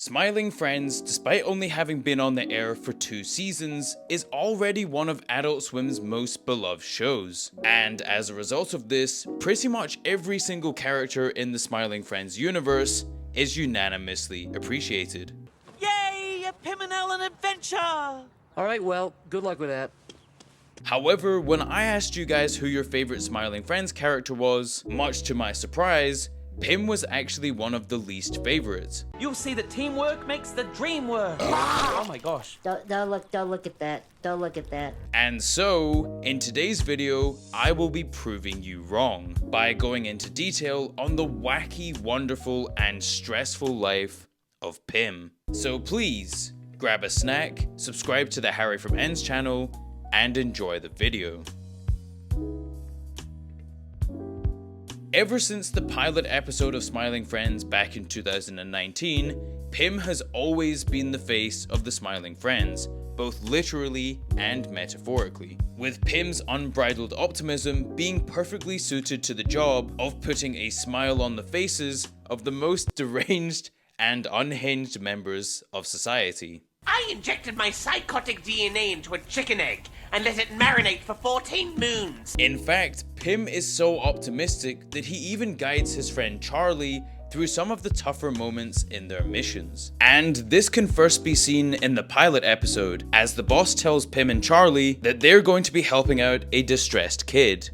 Smiling Friends, despite only having been on the air for 2 seasons, is already one of Adult Swim's most beloved shows. And as a result of this, pretty much every single character in the Smiling Friends universe is unanimously appreciated. Yay! A Pim and Ellen adventure! Alright, well, good luck with that. However, when I asked you guys who your favorite Smiling Friends character was, much to my surprise, Pim was actually one of the least favorites. You'll see that teamwork makes the dream work. Oh my gosh. Don't look at that. Don't look at that. And so, in today's video, I will be proving you wrong by going into detail on the wacky, wonderful, and stressful life of Pim. So please, grab a snack, subscribe to the Harryfromends channel, and enjoy the video. Ever since the pilot episode of Smiling Friends back in 2019, Pim has always been the face of the Smiling Friends, both literally and metaphorically, with Pim's unbridled optimism being perfectly suited to the job of putting a smile on the faces of the most deranged and unhinged members of society. I injected my psychotic DNA into a chicken egg and let it marinate for 14 moons. In fact, Pim is so optimistic that he even guides his friend Charlie through some of the tougher moments in their missions. And this can first be seen in the pilot episode, as the boss tells Pim and Charlie that they're going to be helping out a distressed kid.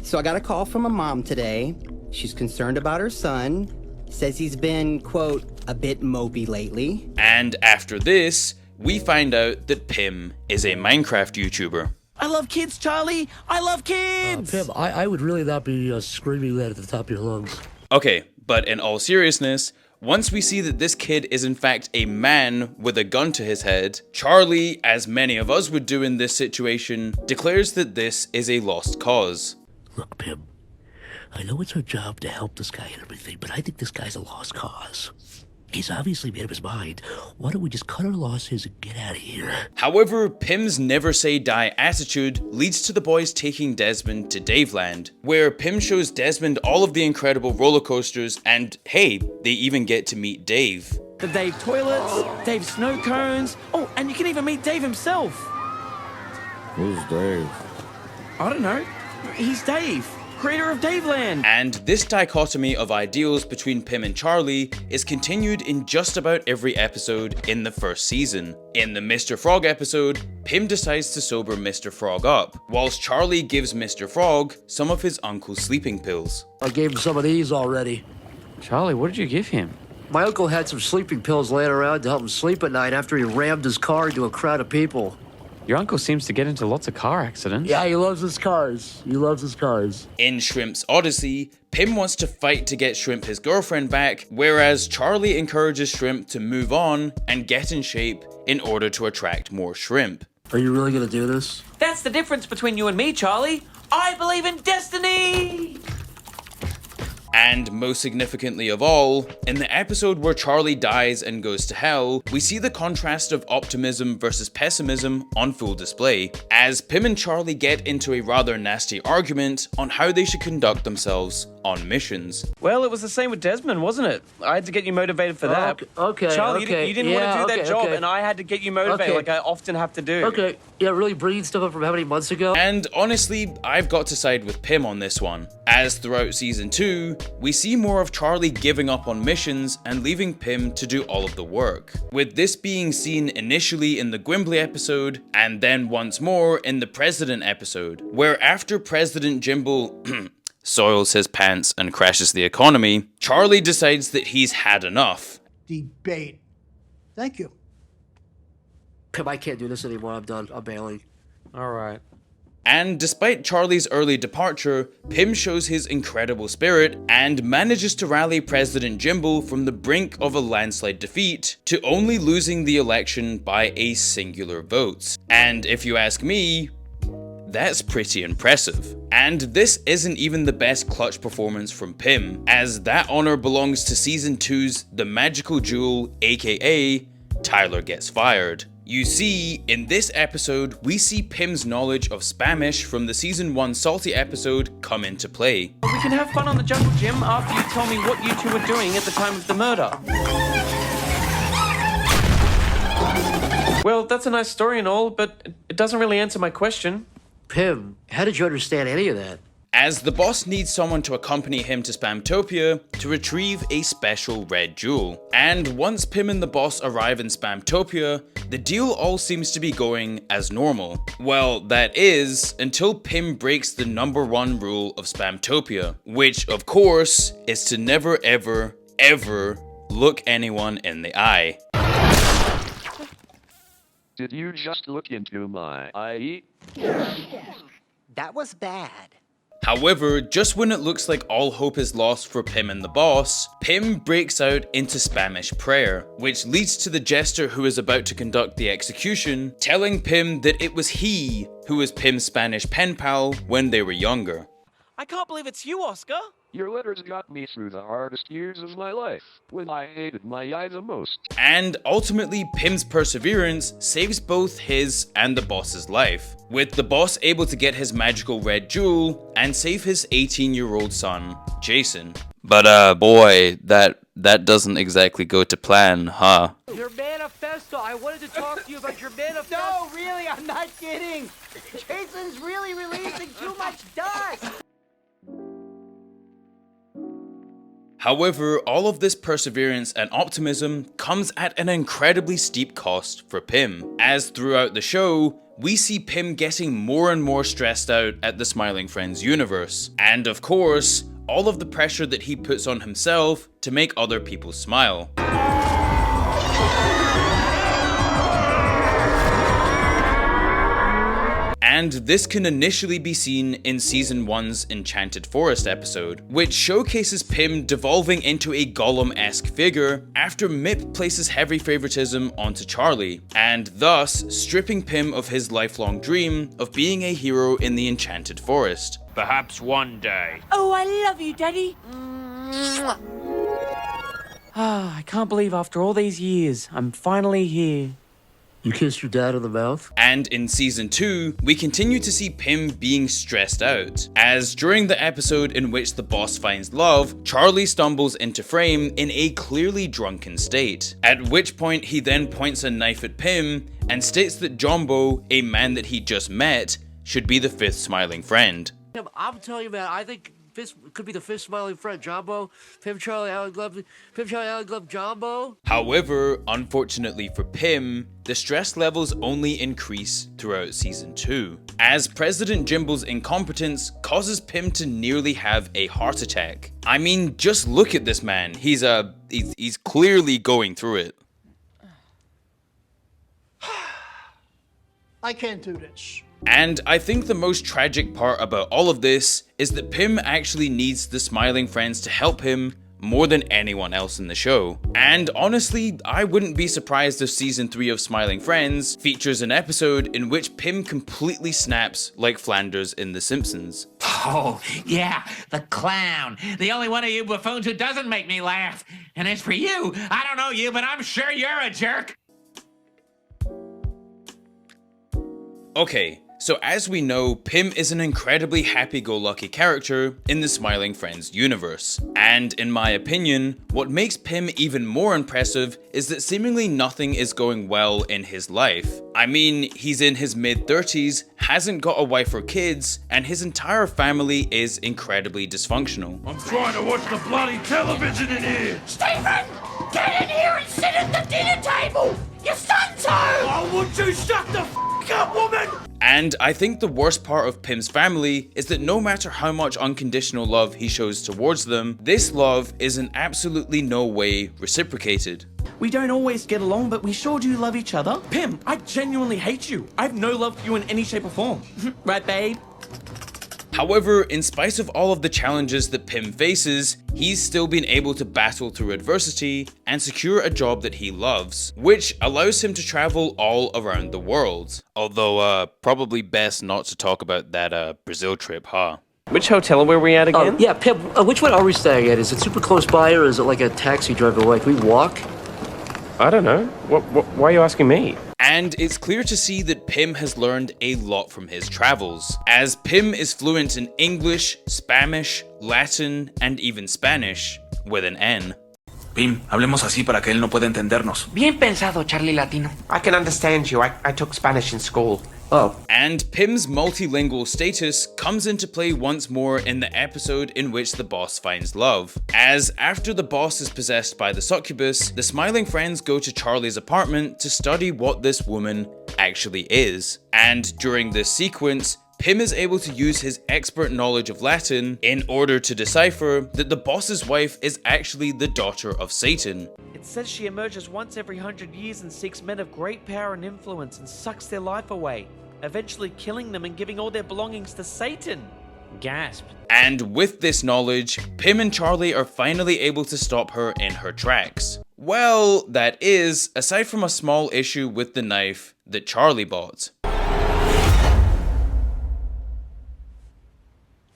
So I got a call from a mom today. She's concerned about her son. Says he's been, quote, a bit mopey lately. And after this, we find out that Pim is a Minecraft YouTuber. I love kids, Charlie! I love kids! Pim, I would really not be screaming that at the top of your lungs. Okay, but in all seriousness, once we see that this kid is in fact a man with a gun to his head, Charlie, as many of us would do in this situation, declares that this is a lost cause. Look, Pim, I know it's our job to help this guy and everything, but I think this guy's a lost cause. He's obviously made up his mind. Why don't we just cut our losses and get out of here? However, Pim's never say die attitude leads to the boys taking Desmond to Daveland, where Pim shows Desmond all of the incredible roller coasters, and hey, they even get to meet Dave. The Dave toilets, Dave snow cones. Oh, and you can even meet Dave himself. Who's Dave? I don't know. He's Dave, creator of Daveland. And this dichotomy of ideals between Pim and Charlie is continued in just about every episode in the first season. In the Mr. Frog episode, Pim decides to sober Mr. Frog up, whilst Charlie gives Mr. Frog some of his uncle's sleeping pills. I gave him some of these already. Charlie, what did you give him? My uncle had some sleeping pills laying around to help him sleep at night after he rammed his car into a crowd of people. Your uncle seems to get into lots of car accidents. Yeah, he loves his cars. He loves his cars. In Shrimp's Odyssey, Pim wants to fight to get Shrimp his girlfriend back, whereas Charlie encourages Shrimp to move on and get in shape in order to attract more shrimp. Are you really gonna do this? That's the difference between you and me, Charlie. I believe in destiny! And most significantly of all, in the episode where Charlie dies and goes to hell, we see the contrast of optimism versus pessimism on full display, as Pim and Charlie get into a rather nasty argument on how they should conduct themselves on missions. Well, it was the same with Desmond, wasn't it? I had to get you motivated for that. Okay, Charlie, okay. you didn't want to do that job, and I had to get you motivated like I often have to do. Okay, yeah, really bringing stuff up from how many months ago? And honestly, I've got to side with Pim on this one, as throughout season 2, we see more of Charlie giving up on missions and leaving Pim to do all of the work, with this being seen initially in the Gwimbly episode, and then once more in the President episode, where after President Jimble soils his pants and crashes the economy, Charlie decides that he's had enough. Debate. Thank you. Pim, I can't do this anymore. I'm done. I'm bailing. All right. And despite Charlie's early departure, Pim shows his incredible spirit and manages to rally President Jimble from the brink of a landslide defeat to only losing the election by a singular vote. And if you ask me, that's pretty impressive. And this isn't even the best clutch performance from Pim, as that honor belongs to Season 2's The Magical Jewel, aka Tyler Gets Fired. You see, in this episode, we see Pim's knowledge of Spanish from the Season 1 Salty episode come into play. We can have fun on the jungle gym after you tell me what you two were doing at the time of the murder. Well, that's a nice story and all, but it doesn't really answer my question. Pim, how did you understand any of that? As the boss needs someone to accompany him to Spamtopia to retrieve a special red jewel. And once Pim and the boss arrive in Spamtopia, the deal all seems to be going as normal. Well, that is, until Pim breaks the #1 rule of Spamtopia, which of course is to never ever, ever look anyone in the eye. Did you just look into my eye? That was bad. However, just when it looks like all hope is lost for Pim and the boss, Pim breaks out into Spanish prayer, which leads to the jester who is about to conduct the execution, telling Pim that it was he who was Pim's Spanish pen pal when they were younger. I can't believe it's you, Oscar. Your letters got me through the hardest years of my life, when I hated my eye the most. And ultimately, Pim's perseverance saves both his and the boss's life, with the boss able to get his magical red jewel and save his 18-year-old son, Jason. But boy, that doesn't exactly go to plan, huh? Your manifesto. I wanted to talk to you about your manifesto. No, really, I'm not kidding. Jason's really releasing too much dust. However, all of this perseverance and optimism comes at an incredibly steep cost for Pim, as throughout the show, we see Pim getting more and more stressed out at the Smiling Friends universe, and of course, all of the pressure that he puts on himself to make other people smile. And this can initially be seen in Season 1's Enchanted Forest episode, which showcases Pim devolving into a Gollum-esque figure after Mip places heavy favoritism onto Charlie, and thus stripping Pim of his lifelong dream of being a hero in the Enchanted Forest. Perhaps one day. Oh, I love you, Daddy. Ah, I can't believe after all these years, I'm finally here. You kissed your dad on the mouth? And in Season 2, we continue to see Pim being stressed out, as during the episode in which the boss finds love, Charlie stumbles into frame in a clearly drunken state, at which point he then points a knife at Pim and states that Jumbo, a man that he just met, should be the 5th Smiling Friend. I'm telling you, man, I think this could be the 5th Smiling Friend. Jumbo, Pim, Charlie, Allen Glove, Jumbo. However, unfortunately for Pim, the stress levels only increase throughout Season 2, as President Jimble's incompetence causes Pim to nearly have a heart attack. I mean, just look at this man. He's clearly going through it. I can't do this. And I think the most tragic part about all of this is that Pim actually needs the Smiling Friends to help him more than anyone else in the show. And honestly, I wouldn't be surprised if Season 3 of Smiling Friends features an episode in which Pim completely snaps like Flanders in The Simpsons. Oh, yeah, the clown. The only one of you buffoons who doesn't make me laugh. And as for you, I don't know you, but I'm sure you're a jerk. Okay, so as we know, Pim is an incredibly happy-go-lucky character in the Smiling Friends universe. And in my opinion, what makes Pim even more impressive is that seemingly nothing is going well in his life. I mean, he's in his mid-30s, hasn't got a wife or kids, and his entire family is incredibly dysfunctional. I'm trying to watch the bloody television in here! Stephen! Get in here and sit at the dinner table! Your son's home! Oh, would you shut the f*** up, woman? And I think the worst part of Pim's family is that no matter how much unconditional love he shows towards them, this love is in absolutely no way reciprocated. We don't always get along, but we sure do love each other. Pim, I genuinely hate you. I have no love for you in any shape or form. Right, babe? However, in spite of all of the challenges that Pim faces, he's still been able to battle through adversity and secure a job that he loves, which allows him to travel all around the world. Although, probably best not to talk about that Brazil trip, huh? Which hotel were we at again? Yeah, Pim, which one are we staying at? Is it super close by, or is it like a taxi drive away? Can we walk? I don't know. Why are you asking me? And it's clear to see that Pim has learned a lot from his travels, as Pim is fluent in English, Spanish, Latin, and even Spanish, with an N. Pim, hablemos así para que él no pueda entendernos. Bien pensado, Charlie Latino. I can understand you. I took Spanish in school. Oh. And Pim's multilingual status comes into play once more in the episode in which the boss finds love. As after the boss is possessed by the succubus, the Smiling Friends go to Charlie's apartment to study what this woman actually is. And during this sequence, Pim is able to use his expert knowledge of Latin in order to decipher that the boss's wife is actually the daughter of Satan. It says she emerges once every 100 years and seeks men of great power and influence and sucks their life away, eventually killing them and giving all their belongings to Satan. Gasp. And with this knowledge, Pim and Charlie are finally able to stop her in her tracks. Well, that is, aside from a small issue with the knife that Charlie bought.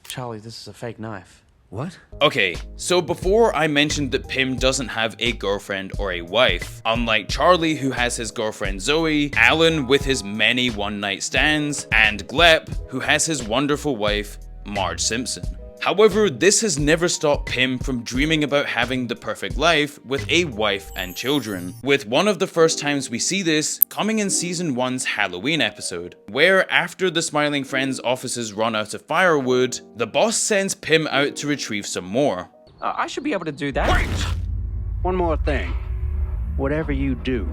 Charlie, this is a fake knife. What? Okay, so before I mentioned that Pim doesn't have a girlfriend or a wife. Unlike Charlie, who has his girlfriend Zoe, Alan with his many one-night stands, and Glep, who has his wonderful wife, Marge Simpson. However, this has never stopped Pim from dreaming about having the perfect life with a wife and children, with one of the first times we see this coming in season 1's Halloween episode, where after the Smiling Friends offices run out of firewood, the boss sends Pim out to retrieve some more. I should be able to do that. Wait! One more thing. Whatever you do,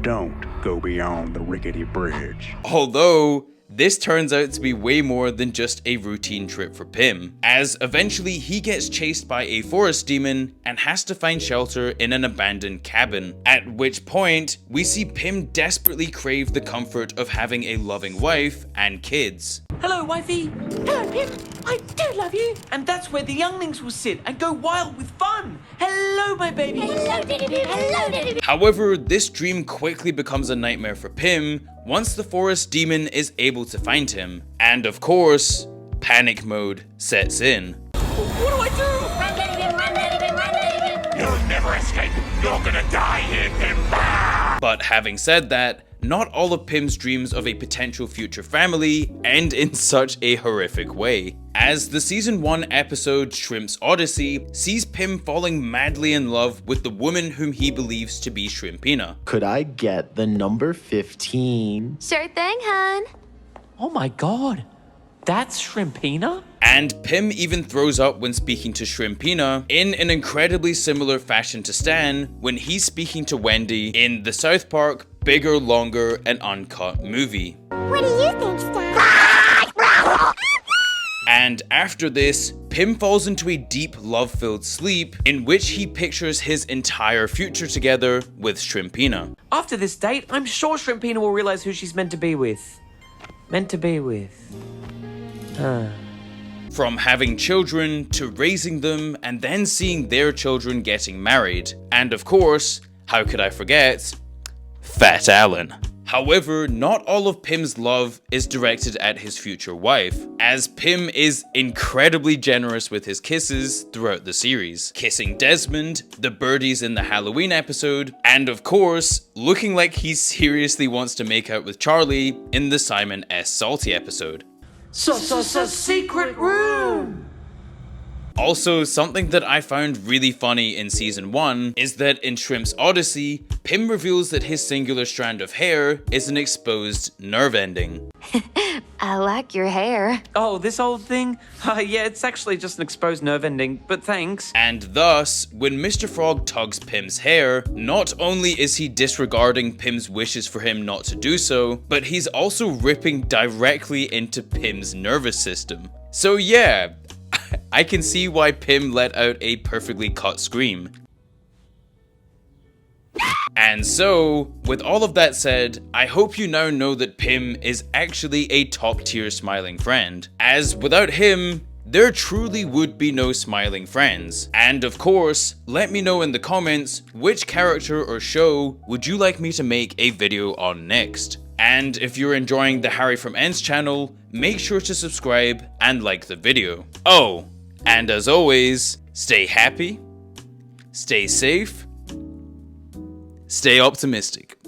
don't go beyond the rickety bridge. Although, this turns out to be way more than just a routine trip for Pim, as eventually he gets chased by a forest demon and has to find shelter in an abandoned cabin, at which point we see Pim desperately crave the comfort of having a loving wife and kids. Hello, wifey. Hello, Pim. I do love you. And that's where the younglings will sit and go wild with fun. Hello, my baby. Hello, Diddy Boo. Hello, Diddy Boo. However, this dream quickly becomes a nightmare for Pim once the forest demon is able to find him. And of course, panic mode sets in. What do I do? Run, Diddy Boo. Run, Diddy Boo. Run, Diddy Boo. You'll never escape. You're gonna die here, Pim. But having said that, not all of Pim's dreams of a potential future family end in such a horrific way, as the season 1 episode Shrimp's Odyssey sees Pim falling madly in love with the woman whom he believes to be Shrimpina. Could I get the number 15? Sure thing, hun. Oh my god. That's Shrimpina? And Pim even throws up when speaking to Shrimpina in an incredibly similar fashion to Stan when he's speaking to Wendy in the South Park Bigger, Longer, and Uncut movie. What do you think, Stan? And after this, Pim falls into a deep love-filled sleep in which he pictures his entire future together with Shrimpina. After this date, I'm sure Shrimpina will realize who she's meant to be with. Meant to be with. From having children to raising them and then seeing their children getting married. And of course, how could I forget? Fat Alan. However, not all of Pim's love is directed at his future wife, as Pim is incredibly generous with his kisses throughout the series, kissing Desmond, the birdies in the Halloween episode, and of course, looking like he seriously wants to make out with Charlie in the Simon S. Salty episode. Secret room! Also, something that I found really funny in season 1 is that in Shrimp's Odyssey, Pim reveals that his singular strand of hair is an exposed nerve ending. I like your hair. Oh, this old thing? Yeah, it's actually just an exposed nerve ending, but thanks. And thus, when Mr. Frog tugs Pim's hair, not only is he disregarding Pim's wishes for him not to do so, but he's also ripping directly into Pim's nervous system. So yeah, I can see why Pim let out a perfectly cut scream. And so, with all of that said, I hope you now know that Pim is actually a top tier Smiling Friend, as without him, there truly would be no Smiling Friends. And of course, let me know in the comments which character or show would you like me to make a video on next. And if you're enjoying the Harryfromends channel, make sure to subscribe and like the video. Oh, and as always, stay happy, stay safe, stay optimistic.